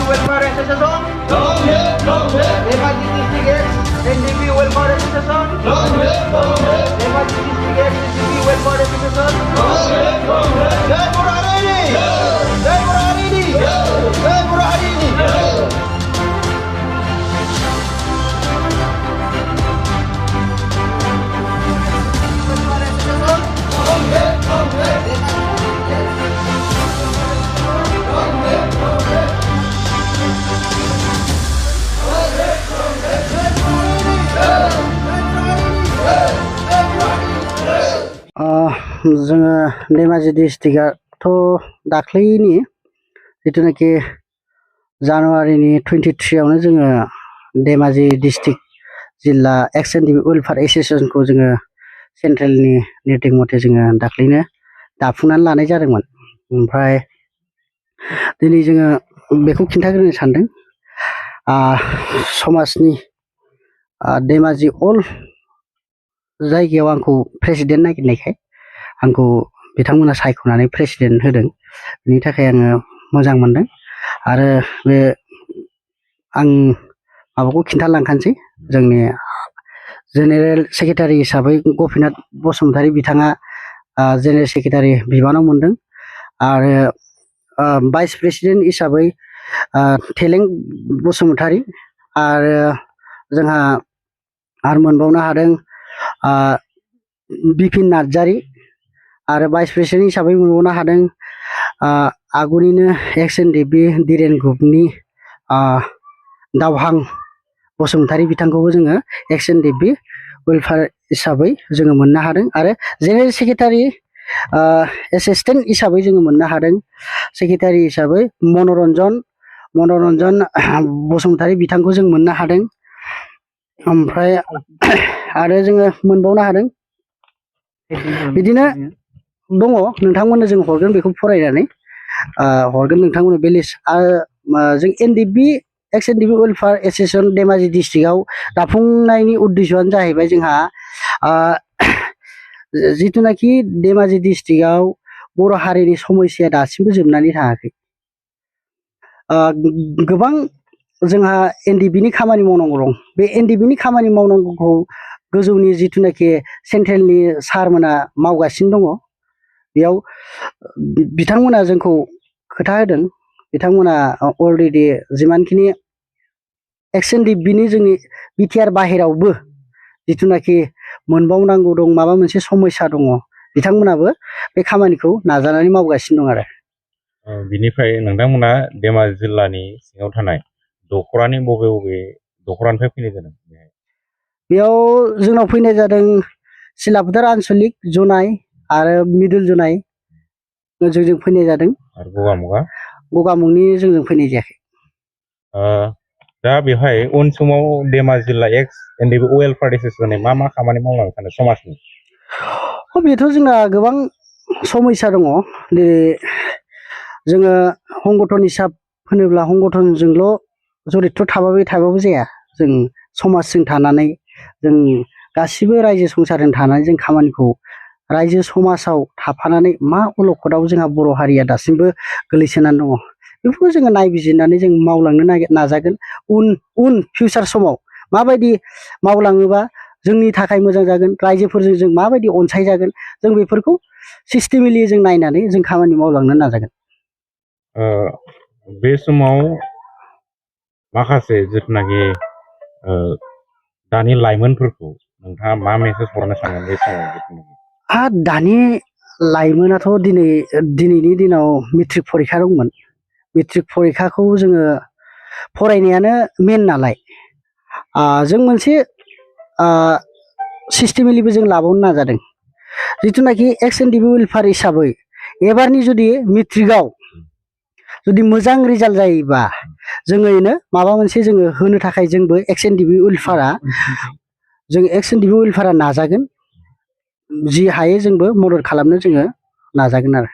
Welfare Association. Dhemaji District NDFB Welfare Association. Dhemaji District NDFB Welfare Association. Jai Burharini. Jai Burharini. Jai Burharini. जोङो धेमाजि डिस्ट्रिक्टआथ' दाख्लैनि जिथुनाखि जानुवारिनि 23आवनो जोङो Dhemaji district जिल्ला एक्स NDFB welfare एसोसिएशनखौ जोङो सेन्ट्रेलनि निर्देश मथे जोङो दाख्लैनो दाफुंनानै लानाय जादोंमोन। ओमफ्राय दिनै जोङो बेखौ खिन्थाग्रोनो सानदों समाजनि धेमाजि अल जायगायाव आंखौ प्रेसिडेन्ट नागिरनायखाय आंखौ बिथांमोना सायख'नानै प्रेसिडेन्ट होदों। बिनि थाखाय आङो मोजां मोनदों। आरो बे आं माबाखौ खिन्थालांखानोसै, जोंनि जेनेरेल सेक्रेटारि हिसाबै गपिनाथ बसुमतारी बिथाङा जेनेरेल सेक्रेटारि बिबानाव मोनदों। आरो भाइस प्रेसिडेन्ट हिसाबै थेलें बसुमतारी, आरो जोंहा आरो मोनबावनो हादों बिपिन नार्जारी, आरो भाइस प्रेसिडेन्ट हिसाबै मोनबावनो हादों आगुनिनो एक्स एनडिएफबि दिरेन ग्रुपनि दावहां बसुमतारी बिथांखौबो जोङो एक्स एनडिएफबि वेलफेयार हिसाबै जोङो मोननो हादों। आरो जेनेरेल सेक्रेटारि एसिस्टेन्ट हिसाबै जोङो मोननो हादों सेक्रेटारि हिसाबै मनरन्जन बसुमतारी बिथांखौ जों मोननो हादों। ओमफ्राय आरो जोङो मोनबावनो हादों, बिदिनो दङ। नोंथांमोननो जों हरगोन, बेखौ फरायनानै हरगोन नोंथांमोननो बे लिस्ट। जों एनडिएफबि एक्स एनडिएफबि वेलफेयार एसोसिएशन धेमाजि डिस्ट्रिक्टआव दाफुंनायनि उद्देश्यआनो जाहैबाय जोंहा जिथुनाखि धेमाजि डिस्ट्रिक्टआव बर' हारिनि समस्याया दासिमबो जोबनानै थाङाखै। गोबां जोंहा एनडिएफबिनि खामानि मावनांगौ दं। बे एनडिएफबिनि खामानि मावनांगौखौ गोजौनि जिथुनाखि सेन्ट्रेलनि सारमोना मावगासिनो दङ। बेयाव बिथांमोना जोंखौ खोथा होदों। बिथांमोना अलरेडि जिमानखिनि एक्स एनडिएफबिनि जोंनि बिटिआर बाहेरावबो जिथुनाखि मोनबावनांगौ दं, माबा मोनसे समस्या दङ, बिथांमोनाबो बे खामानिखौ नाजानानै मावगासिनो दं। आरो बिनिफ्राय नोंथांमोना धेमाजि जिल्लानि सिङाव थानाय दख'रानि बबे दख'रानिफ्राय फैनाय जादों? बेयाव जोंनाव फैनाय जादों सिलाफोथार आनसलिक जनाय आरो मिडल जनाय जोंजों फैनाय जादों। आरो गगामुगनि जोंजों फैनाय जायाखै। दा बेवहाय उन समाव धेमाजि जिल्ला एक्स एनडिएफबि वेलफेयार एसोसिएशननि मा खामानि मावलांनो सानो समाजनि? बेथ' जोंना गोबां समस्या दङ। जोङो संगठन हिसाब होनोब्ला संगठनजोंल' जरित थाबाबो जाया। जों समाजजों थानानै, जों गासिबो रायजो संसारजों थानानै जों खामानिखौ रायजो समाजाव थाफानानै मा अलखदाव जोंहा बर' हारिया दासिमबो गोलैसोनानै दङ, बेफोरखौ जोङो नायबिजिरनानै जों मावलांनो नाजागोन। उन फिउचार समाव माबायदि मावलाङोबा जोंनि थाखाय मोजां जागोन, रायजोफोरजों जों माबायदि अनसायजागोन, जों बेफोरखौ सिस्टेमेलि जों नायनानै जों खामानि मावलांनो नाजागोन। बे समाव माखासे जिथुनाखि दानि लाइमोनफोरखौ नोंथाङा मा मेसेज हरनो सानगोन बे समाव? दानि लाइमोनाथ' दिनैनि दिनाव मेट्रिक फरिखा दंमोन। मेट्रिक फरिखाखौ जोङो फरायनायानो मेन नालाय, जों मोनसे सिस्टेमेलिबो जों लाबावनो नाजादों। जिथुनाखि एक्स एनडिएफबि वेलफेयार हिसाबै एबारनि जुदि मेट्रिकआव जुदि मोजां रिजाल्ट जायोबा जोङो माबा मोनसे जोङो होनो थाखाय जोंबो एक्स एनडिएफबि वेलफेयारा नाजागोन। जि हायो जोंबो मदद खालामनो जोङो नाजागोन आरो।